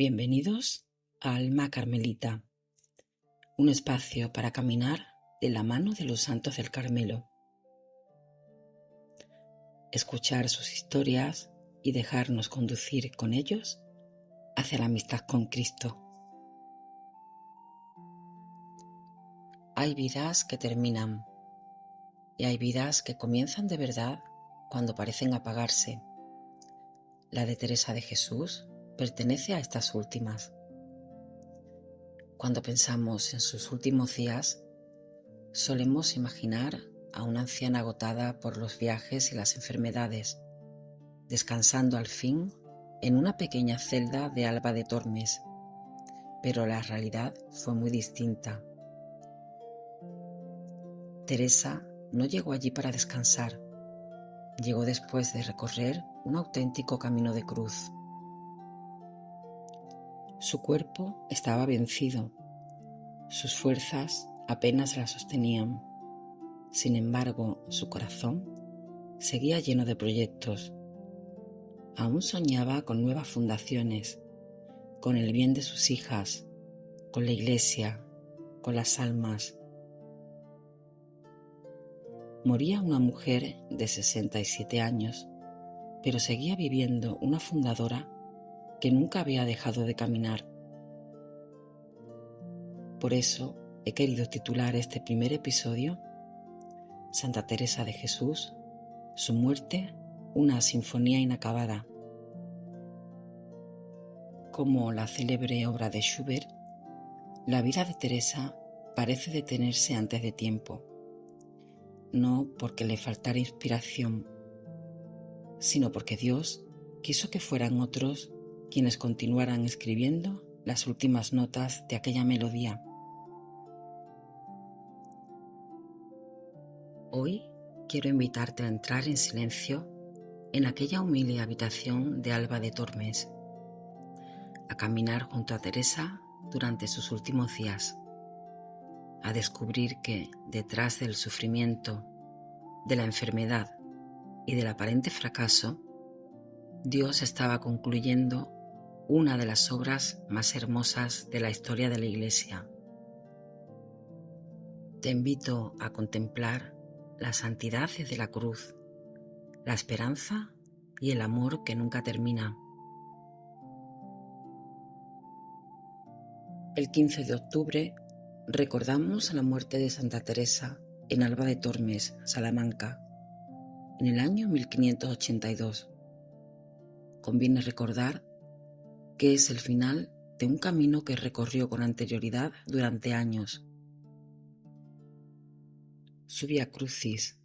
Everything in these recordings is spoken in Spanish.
Bienvenidos a Alma Carmelita, un espacio para caminar de la mano de los santos del Carmelo, escuchar sus historias y dejarnos conducir con ellos hacia la amistad con Cristo. Hay vidas que terminan y hay vidas que comienzan de verdad cuando parecen apagarse. La de Teresa de Jesús pertenece a estas últimas. Cuando pensamos en sus últimos días, solemos imaginar a una anciana agotada por los viajes y las enfermedades, descansando al fin en una pequeña celda de Alba de Tormes, pero la realidad fue muy distinta. Teresa no llegó allí para descansar, llegó después de recorrer un auténtico camino de cruz. Su cuerpo estaba vencido, sus fuerzas apenas la sostenían. Sin embargo, su corazón seguía lleno de proyectos. Aún soñaba con nuevas fundaciones, con el bien de sus hijas, con la iglesia, con las almas. Moría una mujer de 67 años, pero seguía viviendo una fundadora que nunca había dejado de caminar. Por eso he querido titular este primer episodio Santa Teresa de Jesús, su muerte, una sinfonía inacabada. Como la célebre obra de Schubert, la vida de Teresa parece detenerse antes de tiempo, no porque le faltara inspiración, sino porque Dios quiso que fueran otros quienes continuaran escribiendo las últimas notas de aquella melodía. Hoy quiero invitarte a entrar en silencio en aquella humilde habitación de Alba de Tormes, a caminar junto a Teresa durante sus últimos días, a descubrir que detrás del sufrimiento, de la enfermedad y del aparente fracaso, Dios estaba concluyendo una de las obras más hermosas de la historia de la Iglesia. Te invito a contemplar la santidad de la cruz, la esperanza y el amor que nunca termina. El 15 de octubre recordamos la muerte de Santa Teresa en Alba de Tormes, Salamanca, en el año 1582. Conviene recordar que es el final de un camino que recorrió con anterioridad durante años. Su Vía Crucis,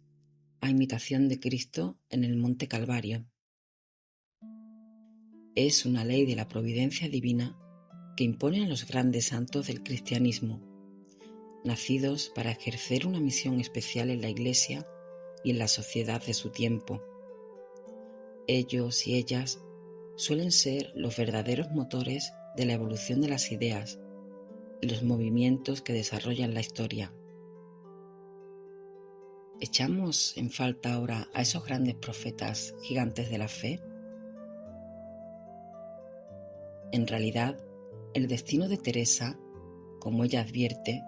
a imitación de Cristo en el Monte Calvario. Es una ley de la providencia divina que impone a los grandes santos del cristianismo, nacidos para ejercer una misión especial en la Iglesia y en la sociedad de su tiempo. Ellos y ellas suelen ser los verdaderos motores de la evolución de las ideas y los movimientos que desarrollan la historia. ¿Echamos en falta ahora a esos grandes profetas gigantes de la fe? En realidad, el destino de Teresa, como ella advierte,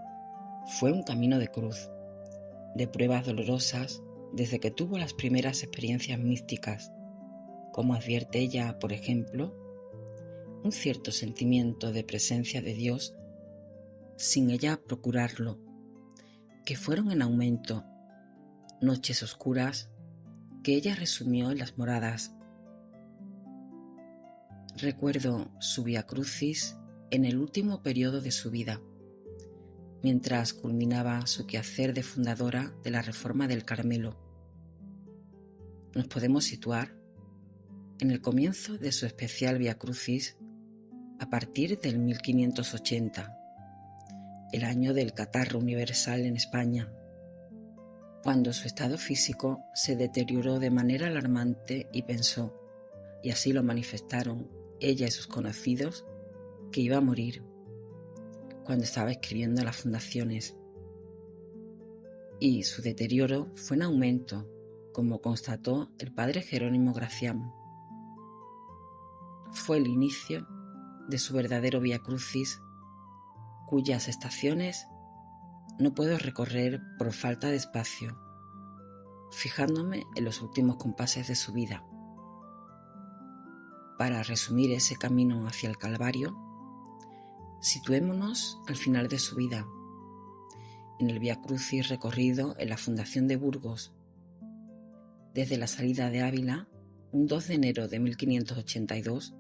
fue un camino de cruz, de pruebas dolorosas desde que tuvo las primeras experiencias místicas. Como advierte ella, por ejemplo, un cierto sentimiento de presencia de Dios sin ella procurarlo, que fueron en aumento, noches oscuras que ella resumió en las moradas. Recuerdo su Vía Crucis en el último periodo de su vida, mientras culminaba su quehacer de fundadora de la Reforma del Carmelo. Nos podemos situar en el comienzo de su especial Vía Crucis a partir del 1580, el año del catarro universal en España, cuando su estado físico se deterioró de manera alarmante y pensó, y así lo manifestaron ella y sus conocidos, que iba a morir cuando estaba escribiendo las fundaciones. Y su deterioro fue en aumento, como constató el padre Jerónimo Gracián. Fue el inicio de su verdadero Vía Crucis, cuyas estaciones no puedo recorrer por falta de espacio, fijándome en los últimos compases de su vida. Para resumir ese camino hacia el Calvario, situémonos al final de su vida, en el Vía Crucis recorrido en la fundación de Burgos, desde la salida de Ávila, un 2 de enero de 1582,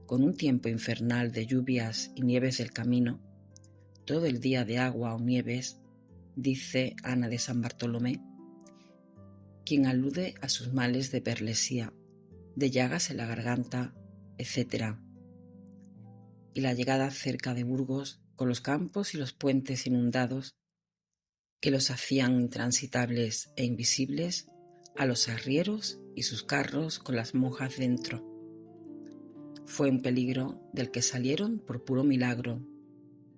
con un tiempo infernal de lluvias y nieves del camino, todo el día de agua o nieves, dice Ana de San Bartolomé, quien alude a sus males de perlesía, de llagas en la garganta, etc. Y la llegada cerca de Burgos, con los campos y los puentes inundados, que los hacían intransitables e invisibles a los arrieros y sus carros con las monjas dentro. Fue un peligro del que salieron por puro milagro,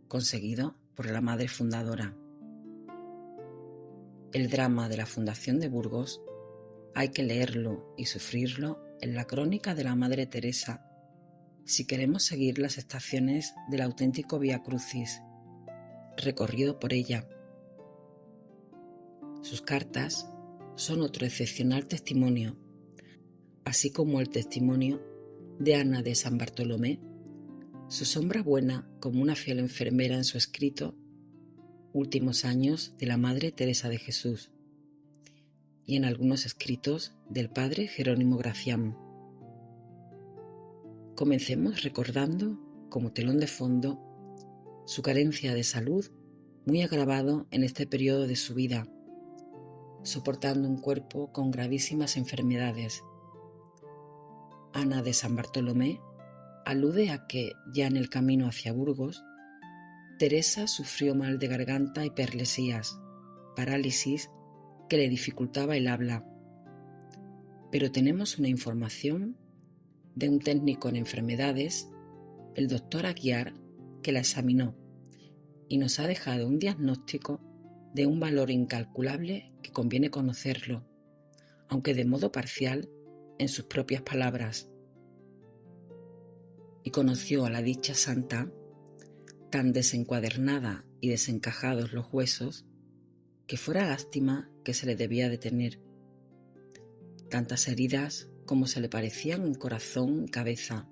conseguido por la madre fundadora. El drama de la fundación de Burgos hay que leerlo y sufrirlo en la crónica de la Madre Teresa si queremos seguir las estaciones del auténtico Vía Crucis, recorrido por ella. Sus cartas son otro excepcional testimonio, así como el testimonio de Ana de San Bartolomé, su sombra buena como una fiel enfermera en su escrito Últimos años de la Madre Teresa de Jesús, y en algunos escritos del padre Jerónimo Gracián. Comencemos recordando, como telón de fondo, su carencia de salud muy agravado en este periodo de su vida, soportando un cuerpo con gravísimas enfermedades. Ana de San Bartolomé alude a que, ya en el camino hacia Burgos, Teresa sufrió mal de garganta y perlesías, parálisis que le dificultaba el habla. Pero tenemos una información de un técnico en enfermedades, el doctor Aguiar, que la examinó y nos ha dejado un diagnóstico de un valor incalculable que conviene conocerlo, aunque de modo parcial, en sus propias palabras. Y conoció a la dicha santa, tan desencuadernada y desencajados los huesos, que fuera lástima que se le debía de tener. Tantas heridas como se le parecían en corazón y cabeza,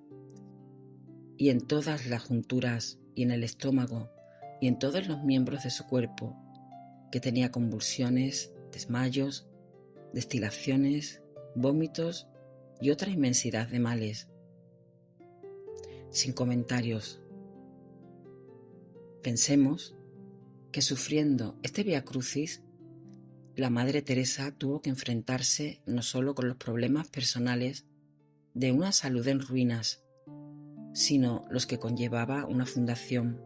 y en todas las junturas y en el estómago y en todos los miembros de su cuerpo, que tenía convulsiones, desmayos, destilaciones, vómitos y otra inmensidad de males. Sin comentarios. Pensemos que sufriendo este Vía Crucis, la Madre Teresa tuvo que enfrentarse no solo con los problemas personales de una salud en ruinas, sino los que conllevaba una fundación,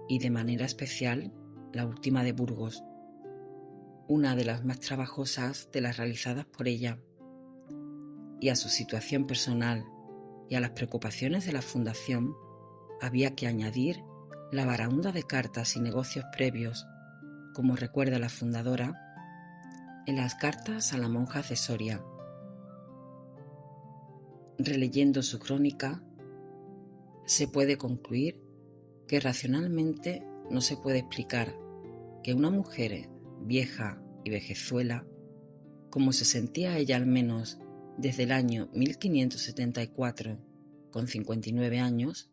y de manera especial la última de Burgos, una de las más trabajosas de las realizadas por ella. Y a su situación personal y a las preocupaciones de la fundación había que añadir la baraúnda de cartas y negocios previos, como recuerda la fundadora, en las cartas a las monjas de Soria. Releyendo su crónica, se puede concluir que racionalmente no se puede explicar que una mujer vieja y vejezuela, como se sentía ella al menos desde el año 1574, con 59 años,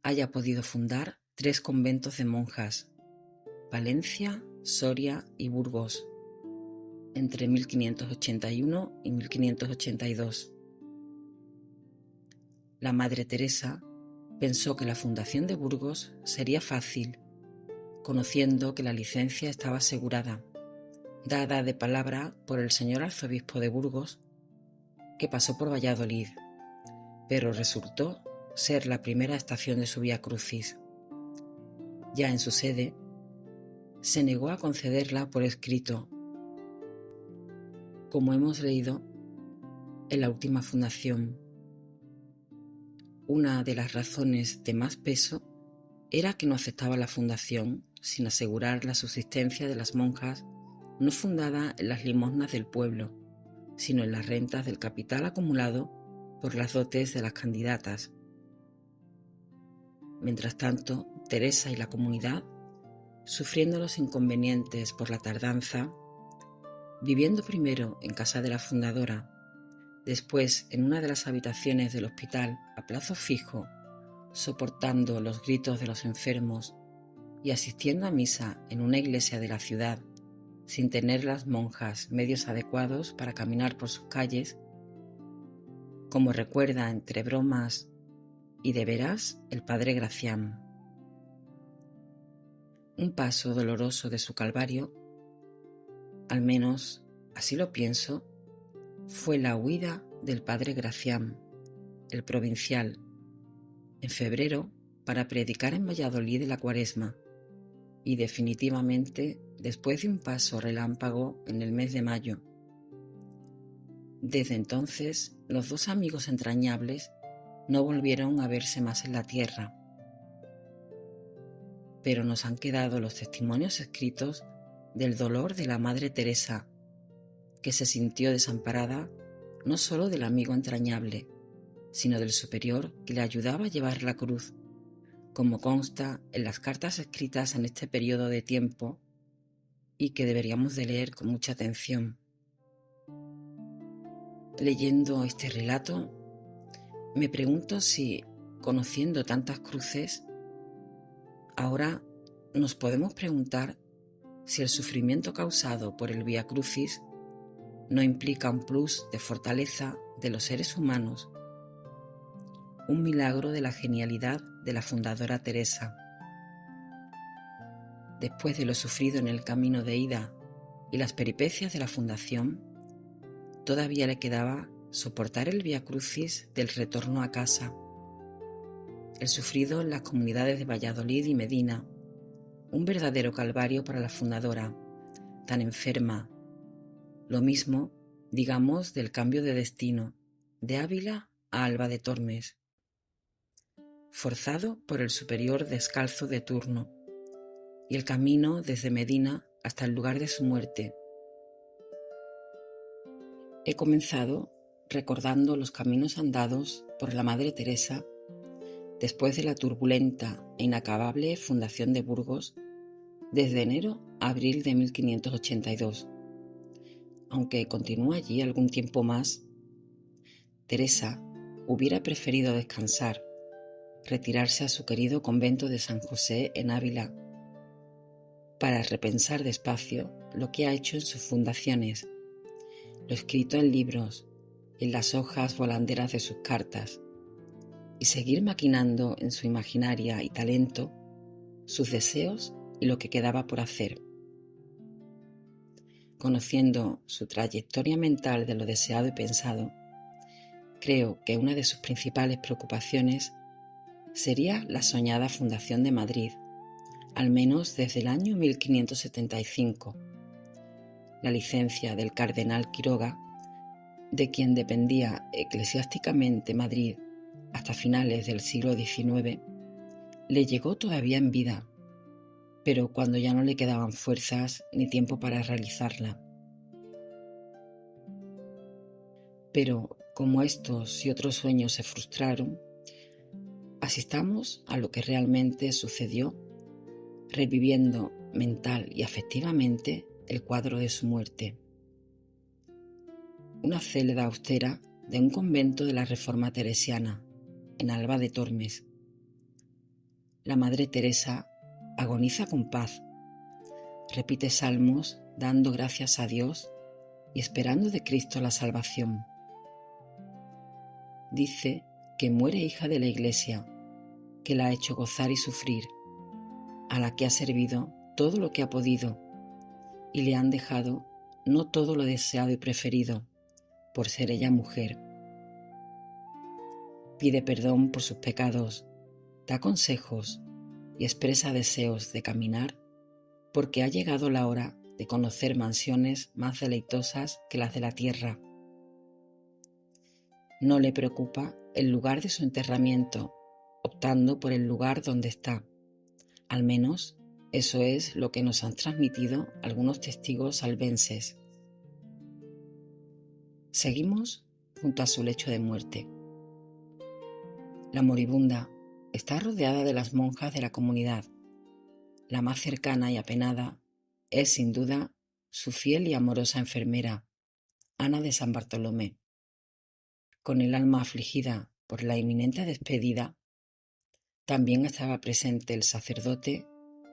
haya podido fundar 3 conventos de monjas, Valencia, Soria y Burgos, entre 1581 y 1582. La Madre Teresa pensó que la fundación de Burgos sería fácil, conociendo que la licencia estaba asegurada, dada de palabra por el señor arzobispo de Burgos, que pasó por Valladolid, pero resultó ser la primera estación de su Vía Crucis. Ya en su sede, se negó a concederla por escrito, como hemos leído en la última fundación. Una de las razones de más peso era que no aceptaba la fundación sin asegurar la subsistencia de las monjas, no fundada en las limosnas del pueblo, sino en las rentas del capital acumulado por las dotes de las candidatas. Mientras tanto, Teresa y la comunidad, sufriendo los inconvenientes por la tardanza, viviendo primero en casa de la fundadora, después en una de las habitaciones del hospital a plazo fijo, soportando los gritos de los enfermos y asistiendo a misa en una iglesia de la ciudad, sin tener las monjas medios adecuados para caminar por sus calles, como recuerda entre bromas y de veras el padre Gracián. Un paso doloroso de su calvario, al menos así lo pienso, fue la huida del padre Gracián, el provincial, en febrero para predicar en Valladolid la Cuaresma y definitivamente después de un paso relámpago en el mes de mayo. Desde entonces, los dos amigos entrañables no volvieron a verse más en la tierra, pero nos han quedado los testimonios escritos del dolor de la Madre Teresa, que se sintió desamparada no solo del amigo entrañable, sino del superior que le ayudaba a llevar la cruz, como consta en las cartas escritas en este periodo de tiempo y que deberíamos de leer con mucha atención. Leyendo este relato, me pregunto si, conociendo tantas cruces, ahora nos podemos preguntar si el sufrimiento causado por el Vía Crucis no implica un plus de fortaleza de los seres humanos, un milagro de la genialidad de la fundadora Teresa. Después de lo sufrido en el camino de ida y las peripecias de la fundación, todavía le quedaba soportar el Vía Crucis del retorno a casa, el sufrido en las comunidades de Valladolid y Medina, un verdadero calvario para la fundadora, tan enferma. Lo mismo, digamos, del cambio de destino, de Ávila a Alba de Tormes, forzado por el superior descalzo de turno, y el camino desde Medina hasta el lugar de su muerte. He comenzado recordando los caminos andados por la Madre Teresa después de la turbulenta e inacabable fundación de Burgos desde enero a abril de 1582. Aunque continúa allí algún tiempo más, Teresa hubiera preferido descansar, retirarse a su querido convento de San José en Ávila, para repensar despacio lo que ha hecho en sus fundaciones, lo escrito en libros, en las hojas volanderas de sus cartas, y seguir maquinando en su imaginaria y talento sus deseos y lo que quedaba por hacer. Conociendo su trayectoria mental de lo deseado y pensado, creo que una de sus principales preocupaciones sería la soñada fundación de Madrid, al menos desde el año 1575, la licencia del cardenal Quiroga, de quien dependía eclesiásticamente Madrid hasta finales del siglo XIX, le llegó todavía en vida, pero cuando ya no le quedaban fuerzas ni tiempo para realizarla. Pero como estos y otros sueños se frustraron, asistamos a lo que realmente sucedió, reviviendo mental y afectivamente el cuadro de su muerte. Una celda austera de un convento de la Reforma teresiana, en Alba de Tormes. La Madre Teresa agoniza con paz, repite salmos dando gracias a Dios y esperando de Cristo la salvación. Dice que muere hija de la Iglesia, que la ha hecho gozar y sufrir, a la que ha servido todo lo que ha podido, y le han dejado no todo lo deseado y preferido, por ser ella mujer. Pide perdón por sus pecados, da consejos y expresa deseos de caminar, porque ha llegado la hora de conocer mansiones más deleitosas que las de la tierra. No le preocupa el lugar de su enterramiento, optando por el lugar donde está. Al menos eso es lo que nos han transmitido algunos testigos albenses. Seguimos junto a su lecho de muerte. La moribunda, Está rodeada de las monjas de la comunidad. La más cercana y apenada es, sin duda, su fiel y amorosa enfermera, Ana de San Bartolomé. Con el alma afligida por la inminente despedida, también estaba presente el sacerdote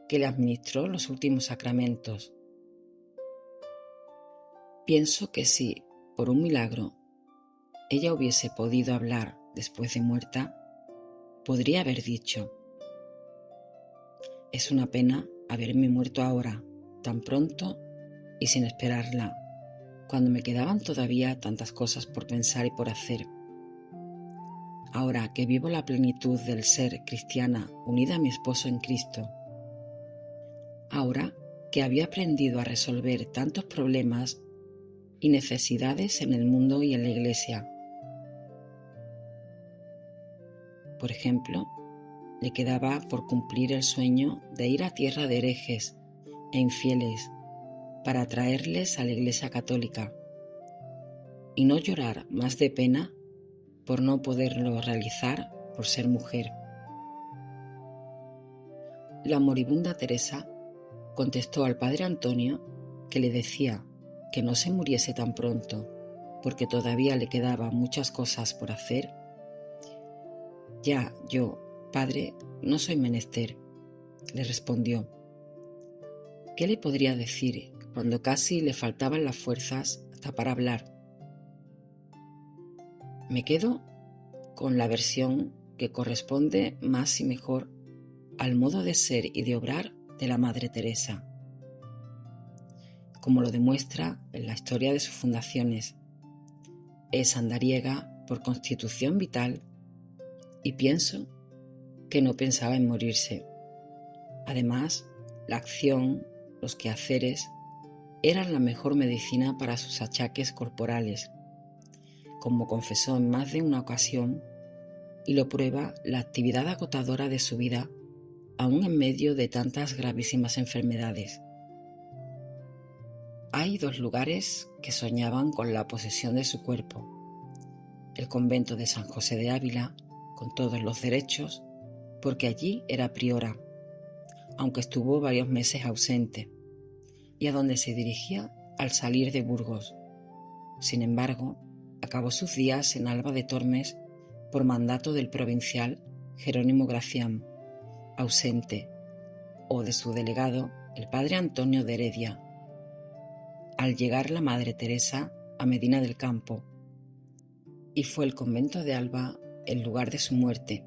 que le administró los últimos sacramentos. Pienso que si, por un milagro, ella hubiese podido hablar después de muerta, podría haber dicho: es una pena haberme muerto ahora, tan pronto y sin esperarla, cuando me quedaban todavía tantas cosas por pensar y por hacer. Ahora que vivo la plenitud del ser cristiana unida a mi esposo en Cristo, ahora que había aprendido a resolver tantos problemas y necesidades en el mundo y en la Iglesia. Por ejemplo, le quedaba por cumplir el sueño de ir a tierra de herejes e infieles para traerles a la Iglesia Católica y no llorar más de pena por no poderlo realizar por ser mujer. La moribunda Teresa contestó al padre Antonio que le decía que no se muriese tan pronto porque todavía le quedaban muchas cosas por hacer. Ya yo, padre, no soy menester, le respondió. ¿Qué le podría decir cuando casi le faltaban las fuerzas hasta para hablar? Me quedo con la versión que corresponde más y mejor al modo de ser y de obrar de la Madre Teresa, como lo demuestra en la historia de sus fundaciones. Es andariega por constitución vital y pienso que no pensaba en morirse. Además, la acción, los quehaceres, eran la mejor medicina para sus achaques corporales, como confesó en más de una ocasión, y lo prueba la actividad agotadora de su vida, aún en medio de tantas gravísimas enfermedades. Hay dos lugares que soñaban con la posesión de su cuerpo: el convento de San José de Ávila, con todos los derechos, porque allí era priora, aunque estuvo varios meses ausente, y a donde se dirigía al salir de Burgos. Sin embargo, acabó sus días en Alba de Tormes por mandato del provincial Jerónimo Gracián, ausente, o de su delegado, el padre Antonio de Heredia. Al llegar la Madre Teresa a Medina del Campo, y fue el convento de Alba el lugar de su muerte,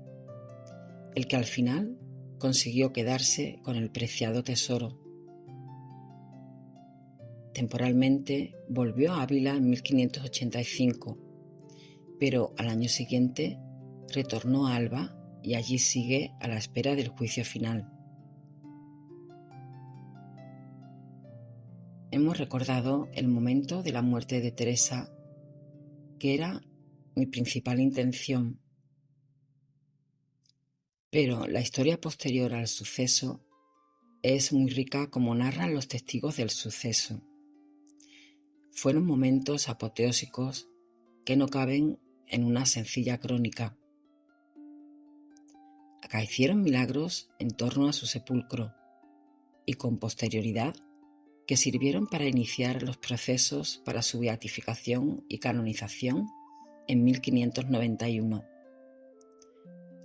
el que al final consiguió quedarse con el preciado tesoro. Temporalmente volvió a Ávila en 1585, pero al año siguiente retornó a Alba y allí sigue a la espera del juicio final. Hemos recordado el momento de la muerte de Teresa, que era mi principal intención, pero la historia posterior al suceso es muy rica, como narran los testigos del suceso. Fueron momentos apoteósicos que no caben en una sencilla crónica. Acaecieron milagros en torno a su sepulcro y con posterioridad que sirvieron para iniciar los procesos para su beatificación y canonización en 1591.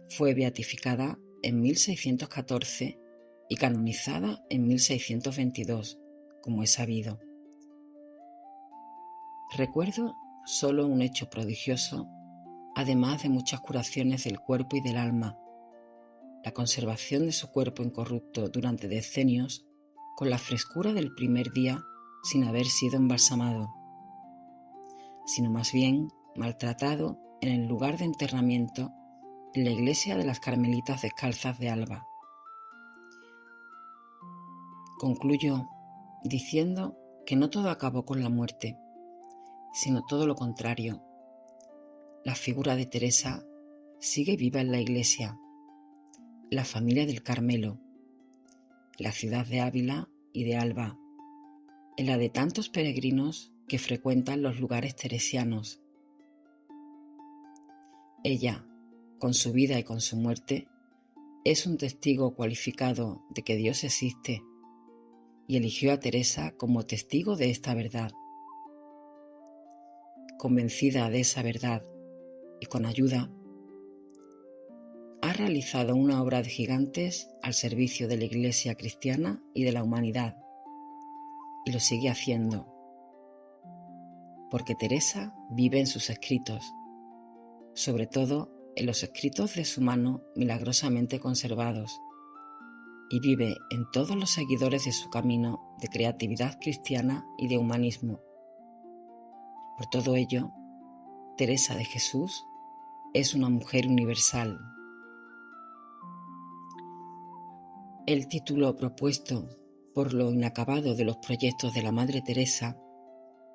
Fue beatificada en 1614 y canonizada en 1622, como es sabido. Recuerdo solo un hecho prodigioso, además de muchas curaciones del cuerpo y del alma: la conservación de su cuerpo incorrupto durante decenios, con la frescura del primer día, sin haber sido embalsamado, sino más bien maltratado en el lugar de enterramiento en la iglesia de las Carmelitas Descalzas de Alba. Concluyó diciendo que no todo acabó con la muerte, sino todo lo contrario. La figura de Teresa sigue viva en la iglesia, la familia del Carmelo, la ciudad de Ávila y de Alba, en la de tantos peregrinos que frecuentan los lugares teresianos. Ella, con su vida y con su muerte, es un testigo cualificado de que Dios existe y eligió a Teresa como testigo de esta verdad. Convencida de esa verdad y con ayuda, ha realizado una obra de gigantes al servicio de la Iglesia cristiana y de la humanidad, y lo sigue haciendo, porque Teresa vive en sus escritos, sobre todo en los escritos de su mano milagrosamente conservados, y vive en todos los seguidores de su camino de creatividad cristiana y de humanismo. Por todo ello, Teresa de Jesús es una mujer universal. El título propuesto por lo inacabado de los proyectos de la Madre Teresa,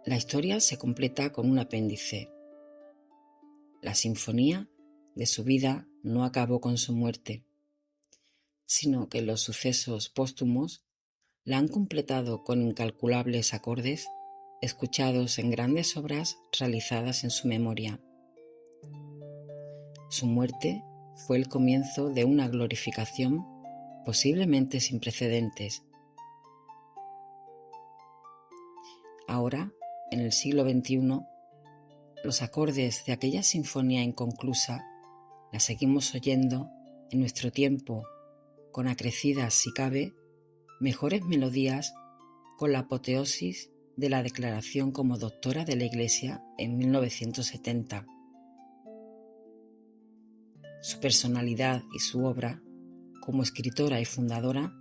la historia se completa con un apéndice. La sinfonía de su vida no acabó con su muerte, sino que los sucesos póstumos la han completado con incalculables acordes escuchados en grandes obras realizadas en su memoria. Su muerte fue el comienzo de una glorificación posiblemente sin precedentes. Ahora, en el siglo XXI, los acordes de aquella sinfonía inconclusa la seguimos oyendo en nuestro tiempo, con acrecidas, si cabe, mejores melodías, con la apoteosis de la declaración como doctora de la Iglesia en 1970. Su personalidad y su obra, como escritora y fundadora,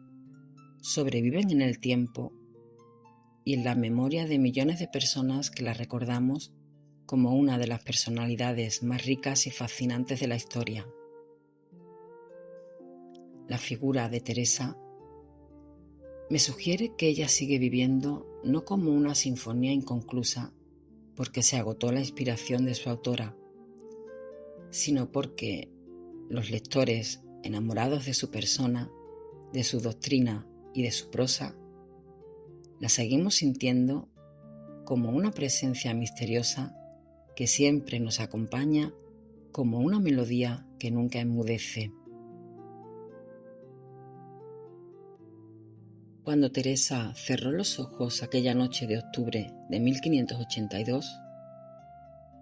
sobreviven en el tiempo y en la memoria de millones de personas que la recordamos como una de las personalidades más ricas y fascinantes de la historia. La figura de Teresa me sugiere que ella sigue viviendo no como una sinfonía inconclusa porque se agotó la inspiración de su autora, sino porque los lectores enamorados de su persona, de su doctrina y de su prosa, la seguimos sintiendo como una presencia misteriosa que siempre nos acompaña, como una melodía que nunca enmudece. Cuando Teresa cerró los ojos aquella noche de octubre de 1582,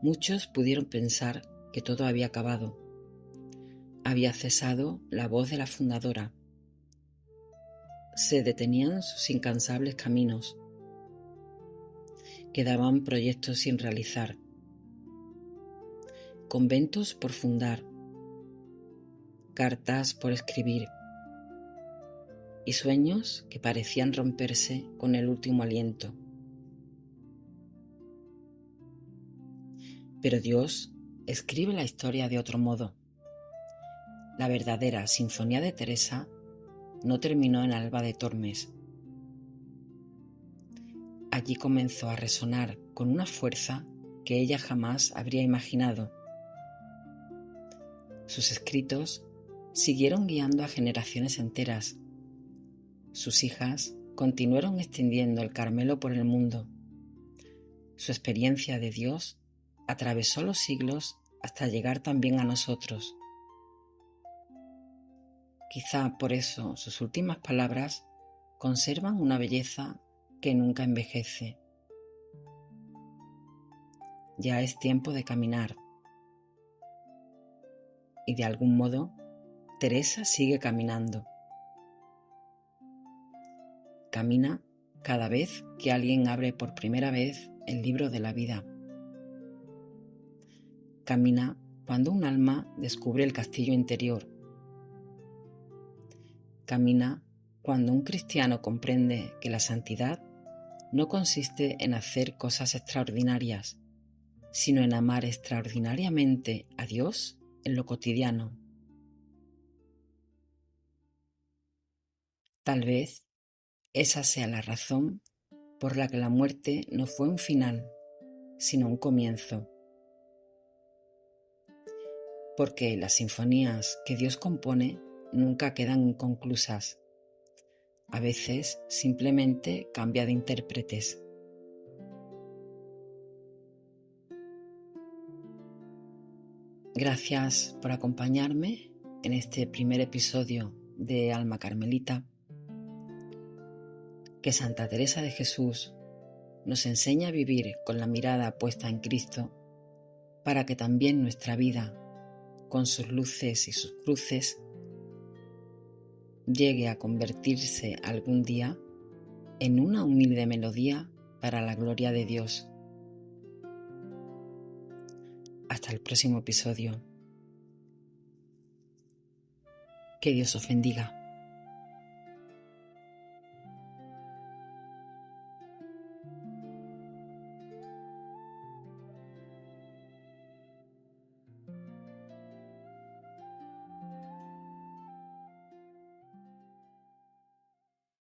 muchos pudieron pensar que todo había acabado. Había cesado la voz de la fundadora. Se detenían sus incansables caminos. Quedaban proyectos sin realizar, conventos por fundar, cartas por escribir y sueños que parecían romperse con el último aliento. Pero Dios escribe la historia de otro modo. La verdadera Sinfonía de Teresa no terminó en Alba de Tormes. Allí comenzó a resonar con una fuerza que ella jamás habría imaginado. Sus escritos siguieron guiando a generaciones enteras. Sus hijas continuaron extendiendo el Carmelo por el mundo. Su experiencia de Dios atravesó los siglos hasta llegar también a nosotros. Quizá por eso sus últimas palabras conservan una belleza que nunca envejece. Ya es tiempo de caminar. Y de algún modo, Teresa sigue caminando. Camina cada vez que alguien abre por primera vez el libro de la vida. Camina cuando un alma descubre el castillo interior. Camina cuando un cristiano comprende que la santidad no consiste en hacer cosas extraordinarias, sino en amar extraordinariamente a Dios en lo cotidiano. Tal vez esa sea la razón por la que la muerte no fue un final, sino un comienzo. Porque las sinfonías que Dios compone nunca quedan inconclusas. A veces simplemente cambia de intérpretes. Gracias por acompañarme en este primer episodio de Alma Carmelita, que Santa Teresa de Jesús nos enseña a vivir con la mirada puesta en Cristo para que también nuestra vida, con sus luces y sus cruces, llegue a convertirse algún día en una humilde melodía para la gloria de Dios. Hasta el próximo episodio. Que Dios os bendiga.